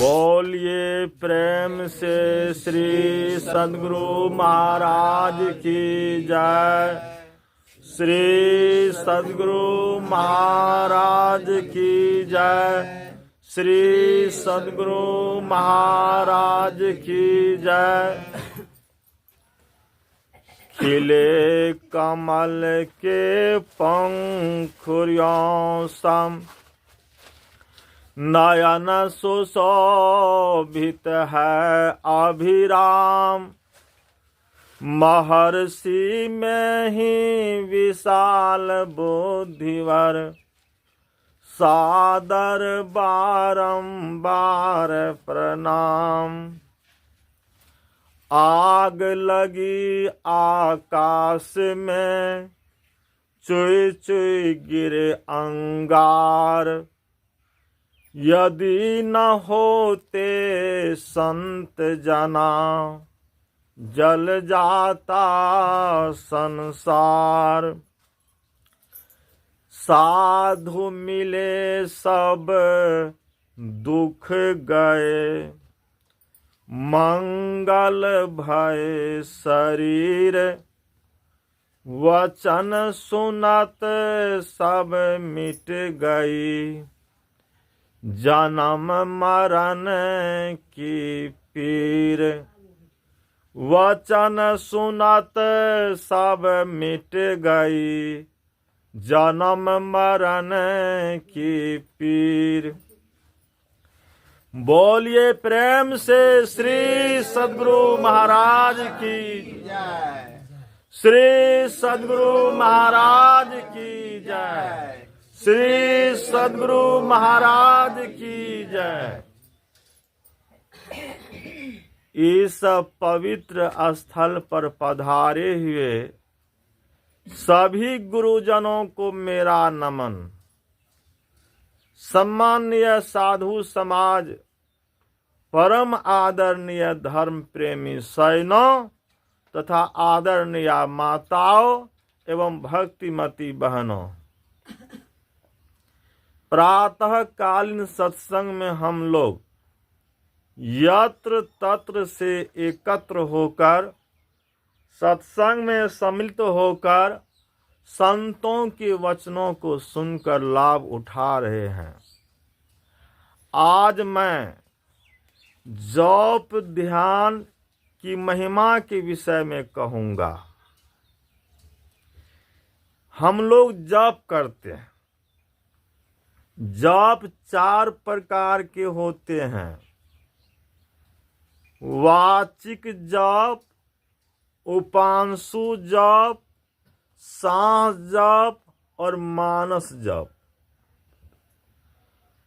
बोलिए प्रेम से श्री सद्गुरु महाराज की जय। श्री सद्गुरु महाराज की जय। श्री सद्गुरु महाराज की जय। खिले कमल के पंखुरियों सम नयन सुशोभित है अभिराम। महर्षि में ही विशाल बुद्धिवर सादर बारंबार प्रणाम। आग लगी आकाश में चुई चुई गिरे अंगार। यदि न होते संत जना जल जाता संसार। साधु मिले सब दुख गए मंगल भय शरीर। वचन सुनत सब मिट गई जन्म मरण की पीर। वचन सुनत सब मिट गई जन्म मरण की पीर। बोलिए प्रेम से श्री सद्गुरु महाराज की जय। श्री सद्गुरु महाराज की जय। श्री सद्गुरु महाराज की जय। इस पवित्र स्थल पर पधारे हुए सभी गुरुजनों को मेरा नमन। सम्माननीय साधु समाज, परम आदरणीय धर्म प्रेमी सैनों तथा आदरणीय माताओं एवं भक्तिमती बहनों, प्रातः कालीन सत्संग में हम लोग यत्र तत्र से एकत्र होकर सत्संग में सम्मिलित होकर संतों के वचनों को सुनकर लाभ उठा रहे हैं। आज मैं जप ध्यान की महिमा के विषय में कहूंगा। हम लोग जप करते हैं। जप 4 प्रकार के होते हैं। वाचिक जप, उपांशु जप, सांस जप और मानस जप।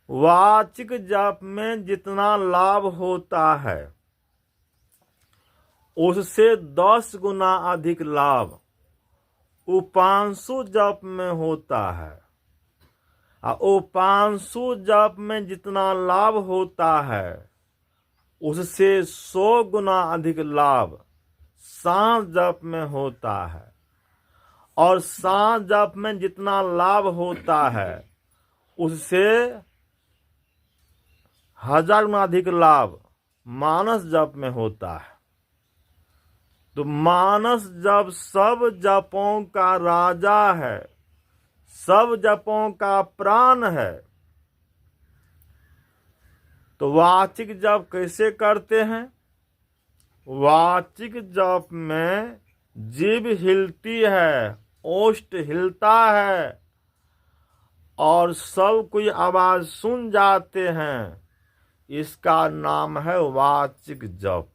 वाचिक जप में जितना लाभ होता है उससे 10 गुना अधिक लाभ उपांशु जप में होता है। उपांशु जप में जितना लाभ होता है उससे 100 गुना अधिक लाभ सांस जप में होता है। और सांस जप में जितना लाभ होता है उससे 1000 गुना अधिक लाभ मानस जप में होता है। तो मानस जप सब जपों का राजा है, सब जपों का प्राण है। तो वाचिक जप कैसे करते हैं? वाचिक जप में जीभ हिलती है, ओष्ठ हिलता है और सब कोई आवाज सुन जाते हैं। इसका नाम है वाचिक जप।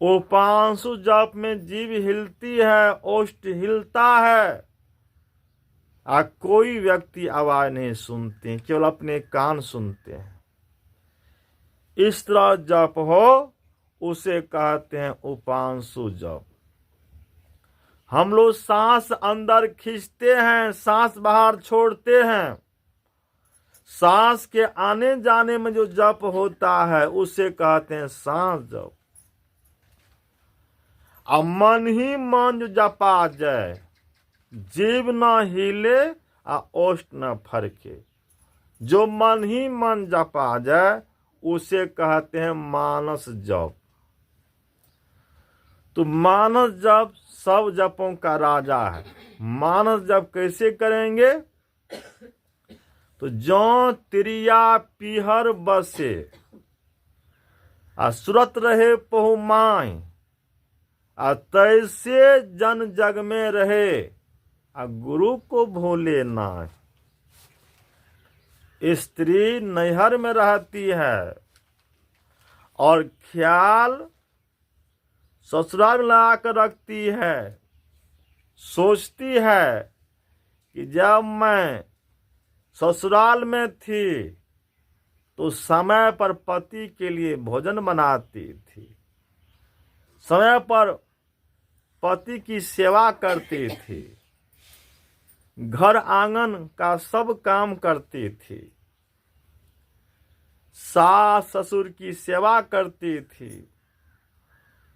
उपांशु जप में जीभ हिलती है, ओष्ठ हिलता है, कोई व्यक्ति आवाज नहीं सुनते, केवल अपने कान सुनते हैं। इस तरह जप हो उसे कहते हैं उपांशु जप। हम लोग सांस अंदर खींचते हैं, सांस बाहर छोड़ते हैं। सांस के आने जाने में जो जप होता है उसे कहते हैं सांस जप। अब मन ही मन जो जपा जाए, जीभ न हिले आ ओष्ठ न फरके। जो मन ही मन जपा जाए उसे कहते हैं मानस जप। तो मानस जप सब जपों का राजा है। मानस जप कैसे करेंगे? तो जो तिरिया पीहर बसे सुरत रहे पहुमाई तैसे जन जग में रहे गुरु को भूले ना। स्त्री नैहर में रहती है और ख्याल ससुराल में ला कर रखती है, सोचती है कि जब मैं ससुराल में थी तो समय पर पति के लिए भोजन बनाती थी, समय पर पति की सेवा करती थी, घर आंगन का सब काम करती थी, सास ससुर की सेवा करती थी,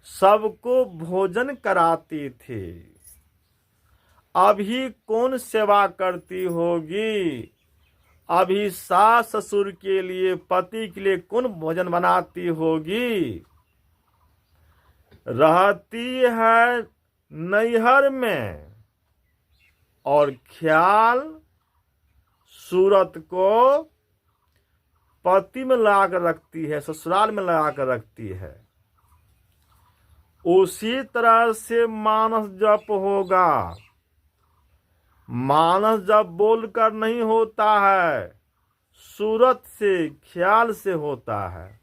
सबको भोजन कराती थी। अभी कौन सेवा करती होगी? अभी सास ससुर के लिए, पति के लिए कौन भोजन बनाती होगी? रहती है नैहर में और ख्याल सूरत को पति में लगा कर रखती है, ससुराल में लगा कर रखती है। उसी तरह से मानस जप होगा। मानस जप बोलकर नहीं होता है, सूरत से, ख्याल से होता है।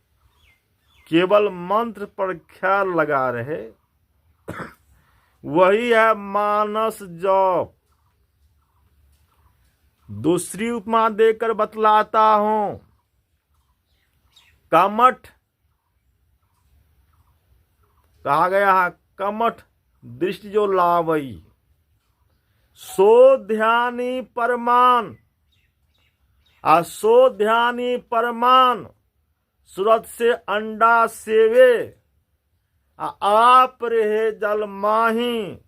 केवल मंत्र पर ख्याल लगा रहे वही है मानस जप। दूसरी उपमा देकर बतलाता हूं। कमठ कहा गया है, कमठ दृष्टि जो लावई सो ध्यानी परमान सो ध्यानी परमान सूरत से अंडा सेवे आप रहे जल माही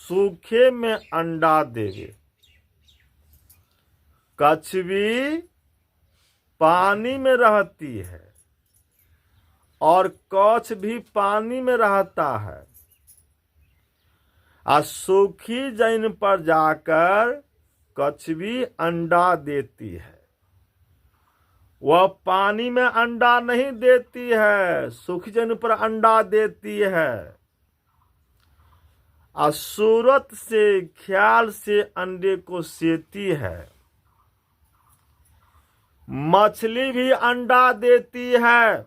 सूखे में अंडा देवे। कछवी पानी में रहती है और कछ भी पानी में रहता है। सूखी जमीन पर जाकर कछवी अंडा देती है। वह पानी में अंडा नहीं देती है, सूखी जमीन पर अंडा देती है। सूरत से, ख्याल से अंडे को सेती है। मछली भी अंडा देती है।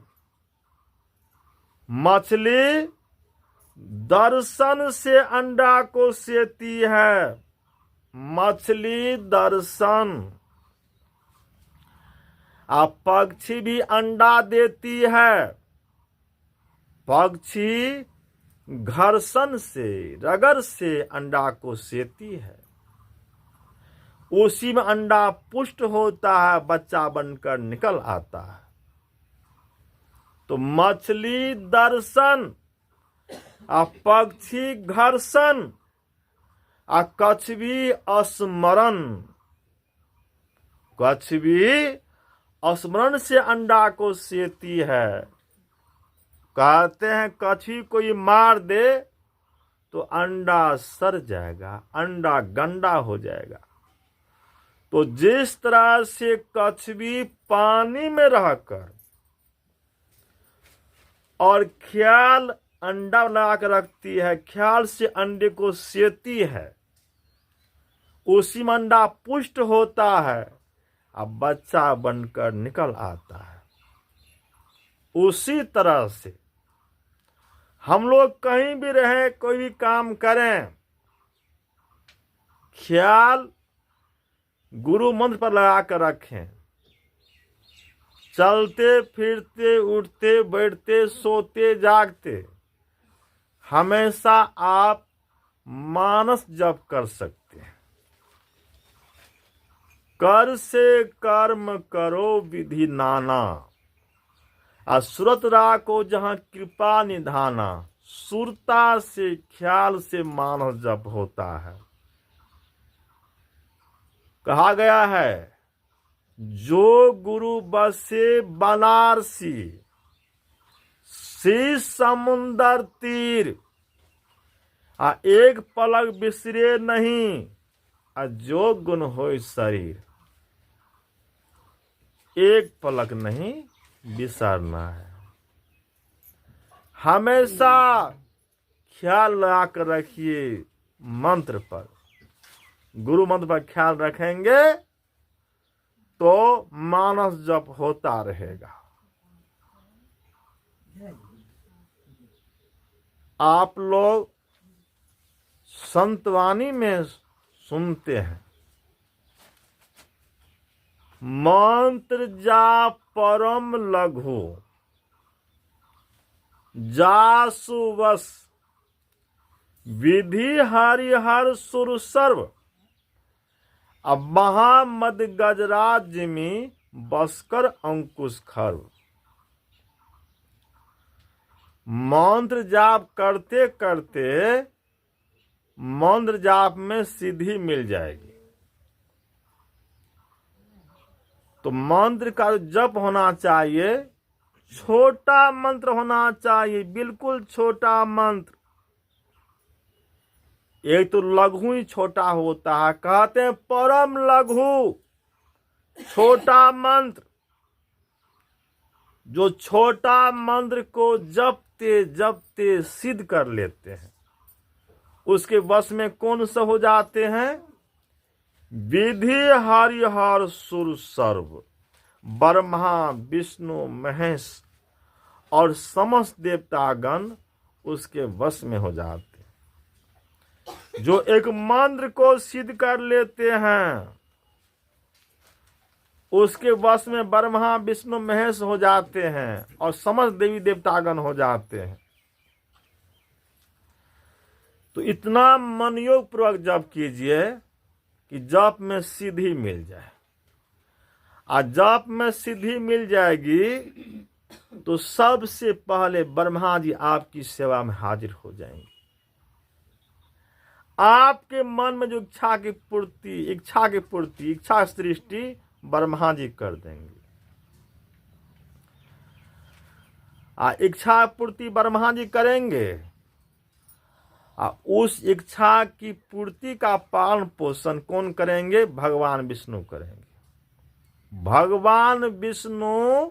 मछली दर्शन से अंडा को सेती है। मछली दर्शन। पक्षी भी अंडा देती है। पक्षी घर्षण से, रगड़ से अंडा को सेती है। उसी में अंडा पुष्ट होता है, बच्चा बनकर निकल आता है। तो मछली दर्शन, पक्षी घर्षण, कछवी स्मरण। कछवी स्मरण से अंडा को सेती है। कहते हैं कछवी कोई मार दे तो अंडा सड़ जाएगा, अंडा गंदा हो जाएगा। तो जिस तरह से कछवी पानी में रहकर और ख्याल अंडा लगा कर रखती है, ख्याल से अंडे को सेती है, उसी में अंडा पुष्ट होता है, अब बच्चा बनकर निकल आता है। उसी तरह से हम लोग कहीं भी रहें, कोई भी काम करें, ख्याल गुरु मंत्र पर लगा कर रखें। चलते फिरते, उठते बैठते, सोते जागते हमेशा आप मानस जप कर सकते हैं। कर से कर्म करो विधि नाना, सुरत राखो जहां कृपा निधाना। सुरता से, ख्याल से मानस जप होता है। कहा गया है जो गुरु बसे बनारसी, शीश समुंदर तीर, एक पलक बिसरे नहीं, जो गुण होय शरीर। एक पलक नहीं बिसरना है। हमेशा ख्याल लगा कर रखिए मंत्र पर। गुरु मंत्र पर ख्याल रखेंगे तो मानस जप होता रहेगा। आप लोग संतवाणी में सुनते हैं, मंत्र जाप परम लघु, जासु वस, विधि हरिहर सुर सर्व, अब महामद गजराज में बसकर अंकुश खर्व। मंत्र जाप करते करते मंत्र जाप में सिद्धि मिल जाएगी। तो मंत्र का जप होना चाहिए, छोटा मंत्र होना चाहिए, बिल्कुल छोटा मंत्र। एक तो लघु ही छोटा होता है, कहते हैं परम लघु, छोटा मंत्र। जो छोटा मंत्र को जपते जपते सिद्ध कर लेते हैं, उसके वश में कौन सा हो जाते हैं? विधि हरिहर सुर सर्व, ब्रह्मा विष्णु महेश और समस्त देवतागण उसके वश में हो जाते हैं। जो एक मंत्र को सिद्ध कर लेते हैं, उसके वश में ब्रह्मा विष्णु महेश हो जाते हैं और समस्त देवी देवतागण हो जाते हैं। तो इतना मनयोग पूर्वक जप कीजिए कि जप में सिद्धि मिल जाए। और जप में सिद्धि मिल जाएगी तो सबसे पहले ब्रह्मा जी आपकी सेवा में हाजिर हो जाएंगे। आपके मन में जो इच्छा सृष्टि ब्रह्मा जी कर देंगे। इच्छा पूर्ति ब्रह्मा जी करेंगे, उस इच्छा की पूर्ति का पालन पोषण कौन करेंगे? भगवान विष्णु करेंगे। भगवान विष्णु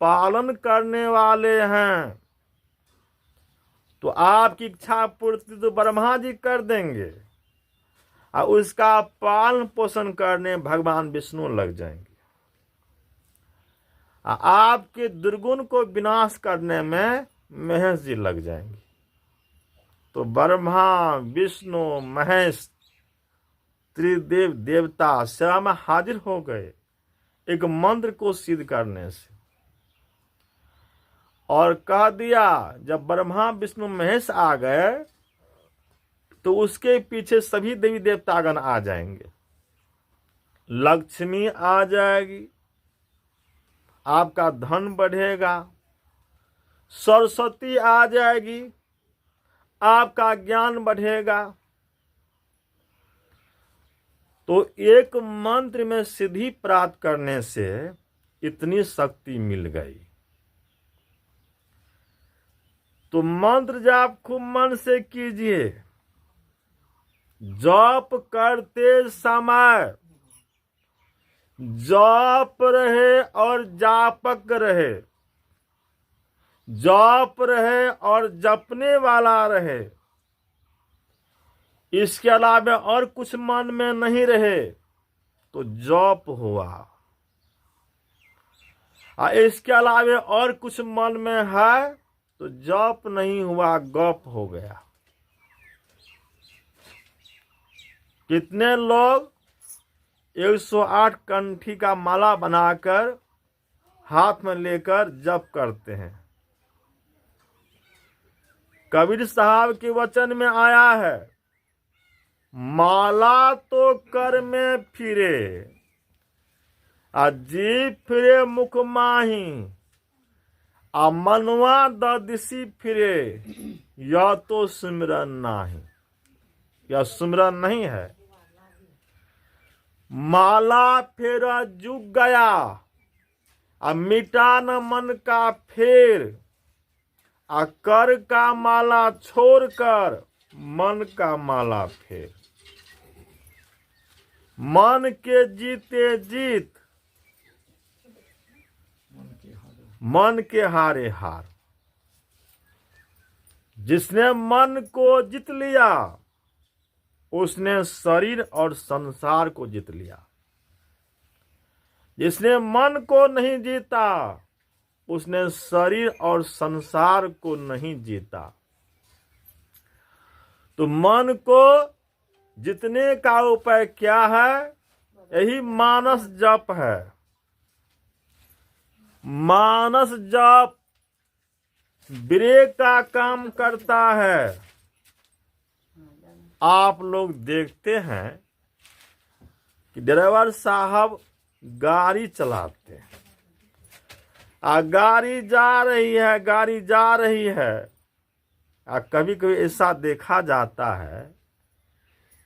पालन करने वाले हैं, तो आपकी इच्छा पूर्ति तो ब्रह्मा जी कर देंगे और उसका पालन पोषण करने भगवान विष्णु लग जाएंगे। आपके दुर्गुण को विनाश करने में महेश जी लग जाएंगे। तो ब्रह्मा विष्णु महेश त्रिदेव देवता सेवा में हाजिर हो गए एक मंत्र को सिद्ध करने से। और कह दिया, जब ब्रह्मा विष्णु महेश आ गए तो उसके पीछे सभी देवी देवतागण आ जाएंगे। लक्ष्मी आ जाएगी, आपका धन बढ़ेगा। सरस्वती आ जाएगी, आपका ज्ञान बढ़ेगा। तो एक मंत्र में सिद्धि प्राप्त करने से इतनी शक्ति मिल गई। तो मंत्र जाप खूब मन से कीजिए। जप करते समय जप रहे और जापक रहे, जप रहे और जपने वाला रहे। इसके अलावा और कुछ मन में नहीं रहे तो जप हुआ, और इसके अलावा और कुछ मन में है तो जप नहीं हुआ, गप हो गया। कितने लोग 108 कंठी का माला बनाकर हाथ में लेकर जप करते हैं। कबीर साहब के वचन में आया है, माला तो कर में फिरे, जी फिरे मुख माही, मनवा दिशी फिरे, यह तो सिमरन नहीं, यह सिमरन नहीं है। माला फेरा जुग गया, अब मिटा न मन का फेर, कर का माला छोड़कर मन का माला फेर। मन के जीते जीत, मन के हारे हार। जिसने मन को जीत लिया उसने शरीर और संसार को जीत लिया। जिसने मन को नहीं जीता उसने शरीर और संसार को नहीं जीता। तो मन को जीतने का उपाय क्या है? यही मानस जप है। मानस जप ब्रेक का काम करता है। आप लोग देखते हैं कि ड्राइवर साहब गाड़ी चलाते हैं, गाड़ी जा रही है। कभी कभी ऐसा देखा जाता है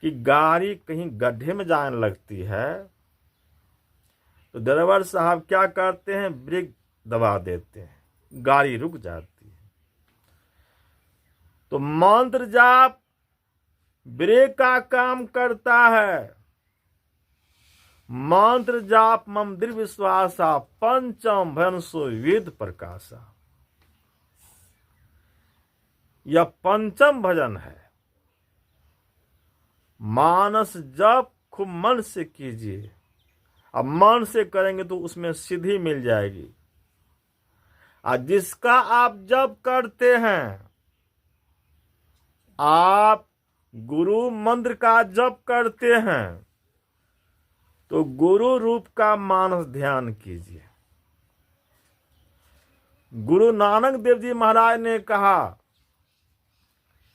कि गाड़ी कहीं गड्ढे में जाने लगती है तो ड्राइवर साहब क्या करते हैं? ब्रेक दबा देते हैं, गाड़ी रुक जाती है। तो मंत्र जाप ब्रेक का काम करता है। मंत्र जाप मम दृढ़ विश्वासा पंचम भयंसो वेद प्रकाशा। यह पंचम भजन है। मानस जप खूब मन से कीजिए। अब मन से करेंगे तो उसमें सिद्धि मिल जाएगी। और जिसका आप जप करते हैं, आप गुरु मंत्र का जप करते हैं, तो गुरु रूप का मानस ध्यान कीजिए। गुरु नानक देव जी महाराज ने कहा,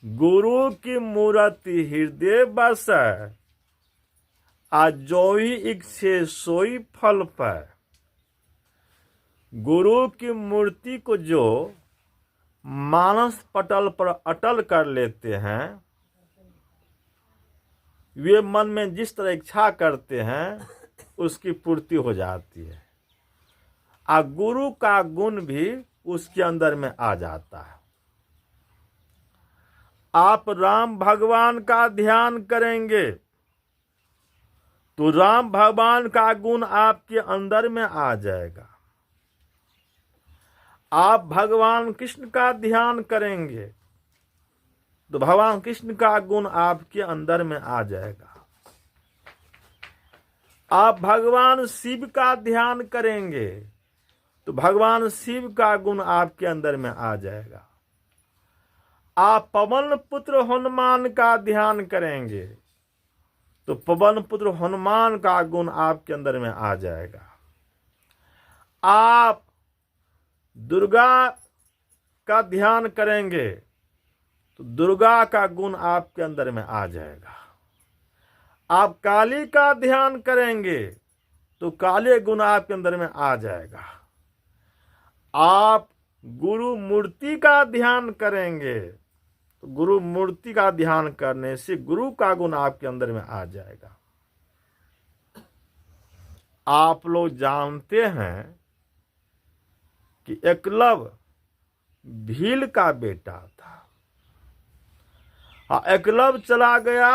गुरु की मूर्ति हृदय बस है, आज जो ही इच्छे सोई फल पाए। गुरु की मूर्ति को जो मानस पटल पर अटल कर लेते हैं, वे मन में जिस तरह इच्छा करते हैं उसकी पूर्ति हो जाती है। और गुरु का गुण भी उसके अंदर में आ जाता है। आप राम भगवान का ध्यान करेंगे तो राम भगवान का गुण आपके अंदर में आ जाएगा। आप भगवान कृष्ण का ध्यान करेंगे तो भगवान कृष्ण का गुण आपके अंदर में आ जाएगा। आप भगवान शिव का ध्यान करेंगे तो भगवान शिव का गुण आपके अंदर में आ जाएगा। आप पवन पुत्र हनुमान का ध्यान करेंगे तो पवन पुत्र हनुमान का गुण आपके अंदर में आ जाएगा। आप दुर्गा का ध्यान करेंगे तो दुर्गा का गुण आपके अंदर में आ जाएगा। आप काली का ध्यान करेंगे तो काले गुण आपके अंदर में आ जाएगा। आप गुरु मूर्ति का ध्यान करेंगे तो गुरु मूर्ति का ध्यान करने से गुरु का गुण आपके अंदर में आ जाएगा। आप लोग जानते हैं कि एकलव्य भील का बेटा था। एकलव्य चला गया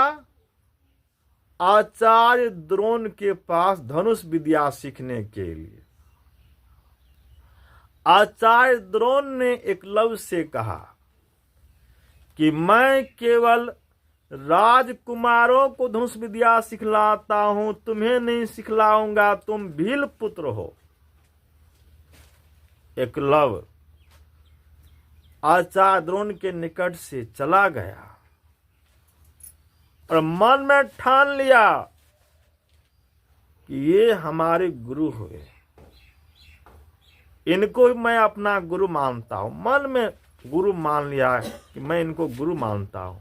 आचार्य द्रोण के पास धनुष विद्या सीखने के लिए। आचार्य द्रोण ने एकलव्य से कहा कि मैं केवल राजकुमारों को धनुष विद्या सिखलाता हूं, तुम्हें नहीं सिखलाऊंगा, तुम भील पुत्र हो। एकलव्य आचार्य द्रोण के निकट से चला गया और मन में ठान लिया कि ये हमारे गुरु हुए, इनको मैं अपना गुरु मानता हूं। मन में गुरु मान लिया कि मैं इनको गुरु मानता हूं।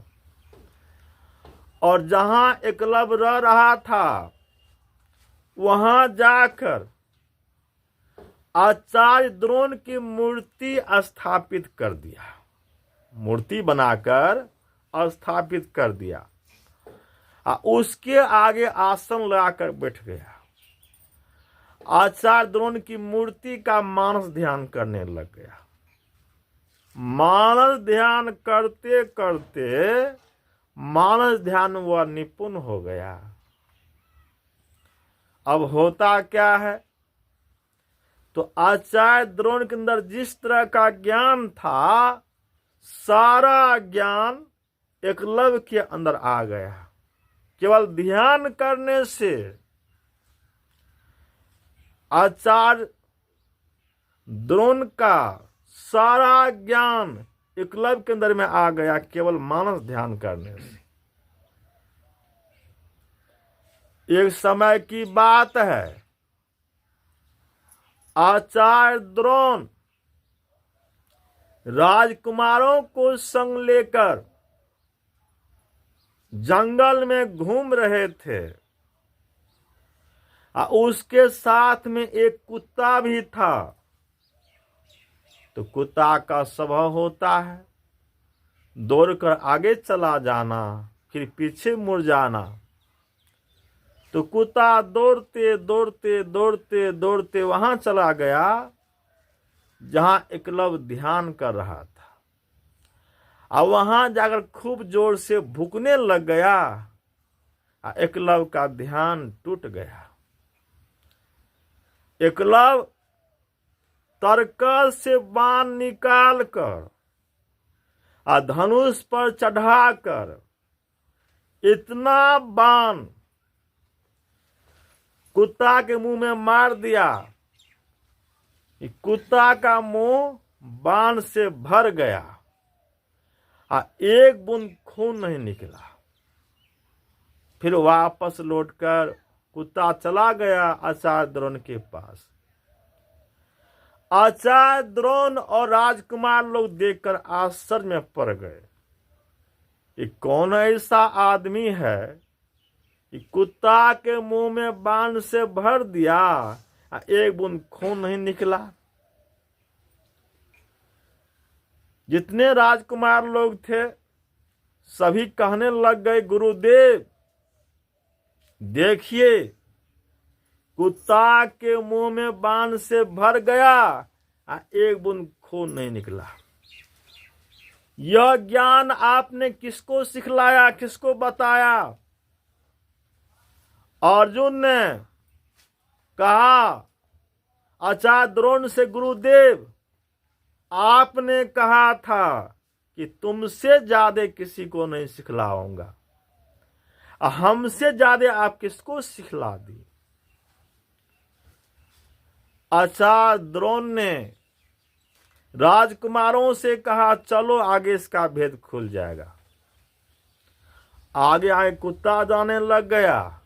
और जहां एकलव्य रह रहा था वहां जाकर आचार्य द्रोण की मूर्ति स्थापित कर दिया। मूर्ति बनाकर स्थापित कर दिया। उसके आगे आसन लगाकर बैठ गया। आचार्य द्रोण की मूर्ति का मानस ध्यान करने लग गया। मानस ध्यान करते करते मानस ध्यान वह निपुण हो गया। अब होता क्या है, तो आचार्य द्रोण के अंदर जिस तरह का ज्ञान था, सारा ज्ञान एकलव्य के अंदर आ गया। केवल ध्यान करने से आचार्य द्रोण का सारा ज्ञान एकलव्य के अंदर में आ गया, केवल मानस ध्यान करने से। एक समय की बात है, आचार्य द्रोण राजकुमारों को संग लेकर जंगल में घूम रहे थे। उसके साथ में एक कुत्ता भी था। तो कुत्ता का स्वभाव होता है दौड़कर आगे चला जाना, फिर पीछे मुड़ जाना। तो कुत्ता दौड़ते दौड़ते दौड़ते दौड़ते वहां चला गया जहां एकलव्य ध्यान कर रहा था। और वहां जाकर खूब जोर से भूकने लग गया। एकलव्य का ध्यान टूट गया। एकलव्य तरकस से बाण निकाल कर धनुष पर चढ़ाकर इतना बाण कुत्ता के मुंह में मार दिया कि कुत्ता का मुंह बाण से भर गया। एक बूंद खून नहीं निकला। फिर वापस लौटकर कुत्ता चला गया आचार्य द्रोण के पास। आचार्य द्रोण और राजकुमार लोग देखकर आश्चर्य में पड़ गए। ये कौन ऐसा आदमी है कि कुत्ता के मुंह में बाण से भर दिया, एक बूंद खून नहीं निकला। जितने राजकुमार लोग थे सभी कहने लग गए, गुरुदेव देखिए, कुत्ता के मुंह में बाण से भर गया, एक बूंद खून नहीं निकला। यह ज्ञान आपने किसको सिखलाया, किसको बताया? अर्जुन ने कहा आचार्य द्रोण से, गुरुदेव आपने कहा था कि तुमसे ज्यादा किसी को नहीं सिखलाऊंगा। हमसे ज्यादा आप किसको सिखला दी? आचार्य द्रोण ने राजकुमारों से कहा, चलो आगे इसका भेद खुल जाएगा। आगे आगे कुत्ता जाने लग गया।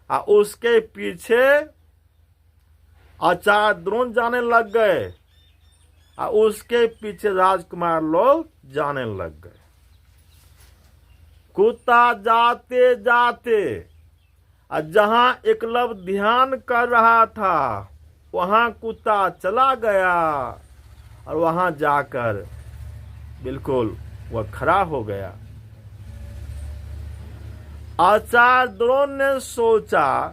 उसके पीछे आचार्य द्रोण जाने लग गए। उसके पीछे राजकुमार लोग जाने लग गए। कुत्ता जाते जाते जहां एकलव्य ध्यान कर रहा था वहां कुत्ता चला गया और वहां जाकर बिल्कुल वह खड़ा हो गया। आचार्य द्रोण ने सोचा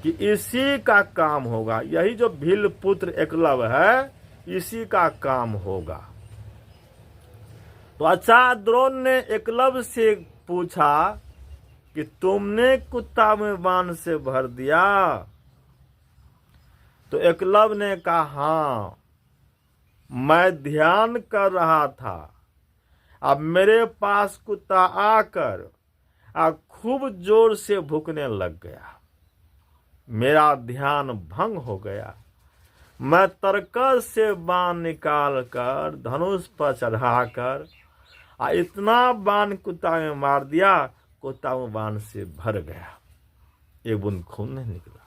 कि इसी का काम होगा, यही जो भील पुत्र एकलव्य है इसी का काम होगा। तो आचार्य द्रोण ने एकलव्य से पूछा कि तुमने कुत्ता में बाण से भर दिया? तो एकलव्य ने कहा, हाँ, मैं ध्यान कर रहा था। अब मेरे पास कुत्ता आकर खूब जोर से भूकने लग गया। मेरा ध्यान भंग हो गया। मैं तरकस से बाण निकाल कर धनुष पर चढ़ाकर इतना बाण कुत्ता में मार दिया, कुत्ता में बाण से भर गया, एक बूंद खून नहीं निकला।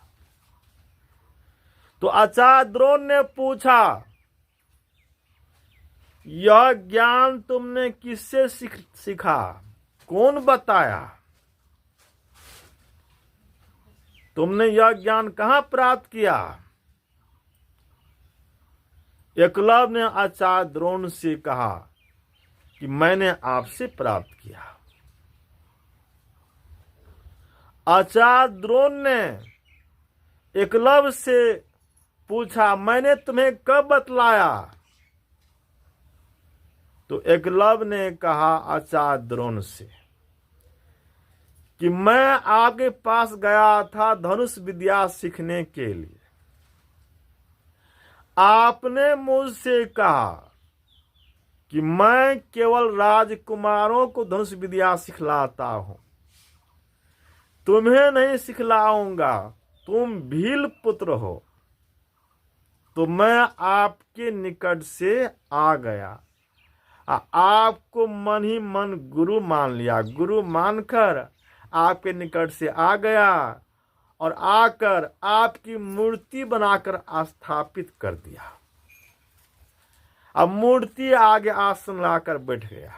तो आचार्य द्रोण ने पूछा, यह ज्ञान तुमने किससे सीखा? कौन बताया? तुमने यह ज्ञान कहां प्राप्त किया? एकलव्य ने आचार्य द्रोण से कहा कि मैंने आपसे प्राप्त किया। आचार्य द्रोण ने एकलव्य से पूछा, मैंने तुम्हें कब बतलाया? तो एकलव्य ने कहा आचार्य द्रोण से कि मैं आपके पास गया था धनुष विद्या सीखने के लिए। आपने मुझसे कहा कि मैं केवल राजकुमारों को धनुष विद्या सिखलाता हूं, तुम्हें नहीं सिखलाऊंगा, तुम भील पुत्र हो। तो मैं आपके निकट से आ गया, आपको मन ही मन गुरु मान लिया। गुरु मानकर आपके निकट से आ गया और आकर आपकी मूर्ति बनाकर स्थापित कर दिया। अब मूर्ति आगे आसन लाकर बैठ गया,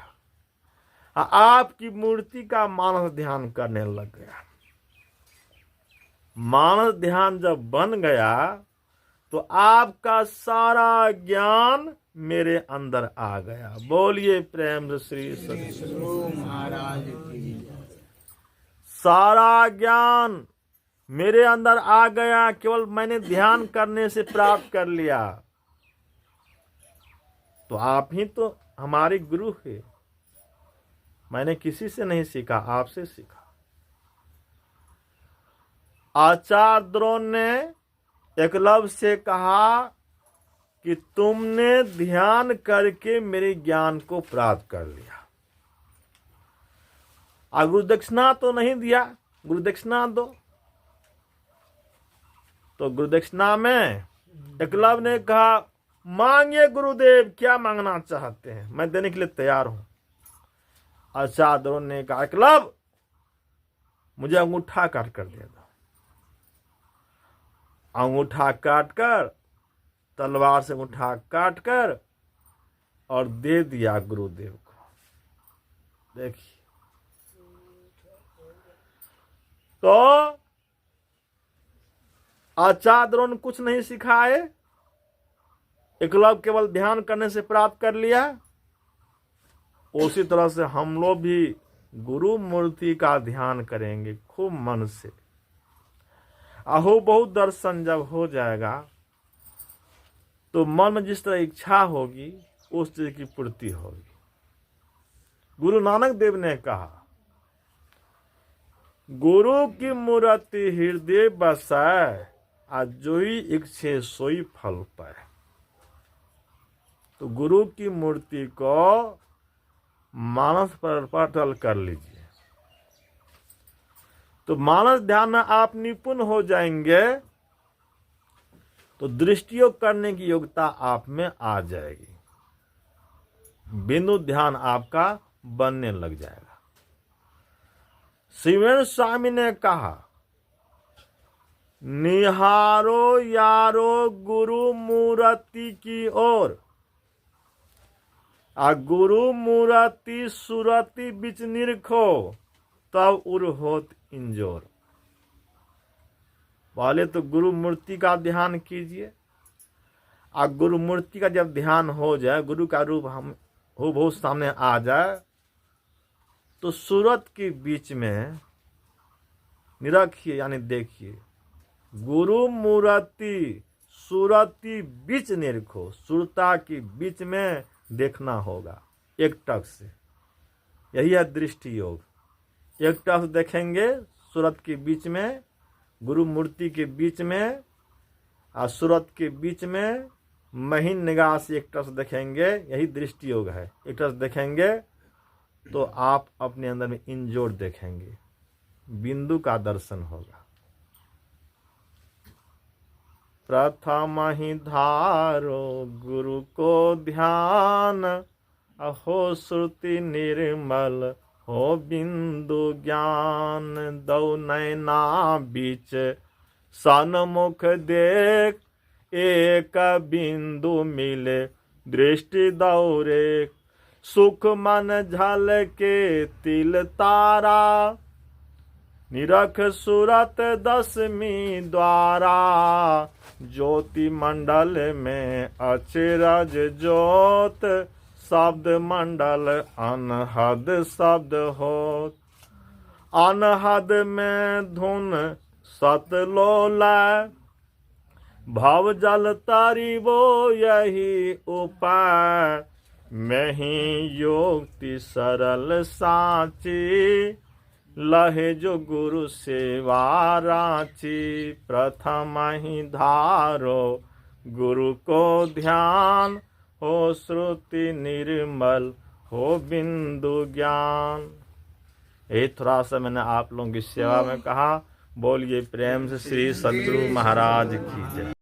आपकी मूर्ति का मानस ध्यान करने लग गया। मानस ध्यान जब बन गया तो आपका सारा ज्ञान मेरे अंदर आ गया। बोलिए प्रेम से श्री सद्गुरु महाराज की। सारा ज्ञान मेरे अंदर आ गया, केवल मैंने ध्यान करने से प्राप्त कर लिया। तो आप ही तो हमारे गुरु है। मैंने किसी से नहीं सीखा, आपसे सीखा। आचार्य द्रोण ने एकलव्य से कहा कि तुमने ध्यान करके मेरे ज्ञान को प्राप्त कर लिया। गुरु दक्षिणा तो नहीं दिया, गुरु दक्षिणा दो। तो गुरु दक्षिणा में एकलव्य ने कहा, मांगिए गुरुदेव, क्या मांगना चाहते हैं, मैं देने के लिए तैयार हूं। आचार्य द्रोण ने कहा, एकलव्य मुझे अंगूठा काट कर दे दो। अंगूठा काट कर, तलवार से अंगूठा काट कर और दे दिया गुरुदेव को। देखिए, तो आचार्य द्रोण कुछ नहीं सिखाए, एकलव्य केवल ध्यान करने से प्राप्त कर लिया। उसी तरह से हम लोग भी गुरु मूर्ति का ध्यान करेंगे खूब मन से। अहो बहुत दर्शन जब हो जाएगा तो मन में जिस तरह इच्छा होगी उस चीज की पूर्ति होगी। गुरु नानक देव ने कहा, गुरु की मूर्ति हृदय बसाए, आज जोई इच्छे सोई फल पाए। तो गुरु की मूर्ति को मानस पर पटल कर लीजिए। तो मानस ध्यान में आप निपुण हो जाएंगे तो दृष्टियोग करने की योग्यता आप में आ जाएगी। बिंदु ध्यान आपका बनने लग जाएगा। शिवेन स्वामी ने कहा, निहारो यारो गुरु मूर्ति की ओर, गुरु मूर्ति सुरति बिच निरखो, तब उर होत इंजोर। पहले तो गुरु मूर्ति का ध्यान कीजिए। गुरु मूर्ति का जब ध्यान हो जाए, गुरु का रूप हम हो सामने आ जाए, तो सूरत के बीच में निरखिए, यानी देखिए। गुरु मूर्ति सूरती बीच निरखो, सुरता के बीच में देखना होगा एक टक से। यही है दृष्टि योग। एक टक देखेंगे सूरत के बीच में, गुरु मूर्ति के बीच में और सूरत के बीच में महीन निगाह से एक टक देखेंगे, यही दृष्टि योग है। एक टक देखेंगे तो आप अपने अंदर में इंजोर देखेंगे, बिंदु का दर्शन होगा। प्रथम ही धारो गुरु को ध्यान, अहो श्रुति निर्मल हो बिंदु ज्ञान। दो नैना बीच सन्मुख देख, एक बिंदु मिले दृष्टि दौरे। सुख मन झलके तिल तारा, निरख सूरत दसवीं द्वारा। ज्योति मंडल में अचरज ज्योत, शब्द मंडल अनहद शब्द हो। अनहद में धुन सतलोला, भव जल तारिबो यही उपाय, मैं ही योक्ति सरल साची, लहे जो गुरु सेवा रांची। प्रथम ही धारो गुरु को ध्यान, हो श्रुति निर्मल हो बिंदु ज्ञान। ये थोड़ा सा मैंने आप लोगों की सेवा में कहा। बोलिए प्रेम से श्री सद्गुरु महाराज की जय।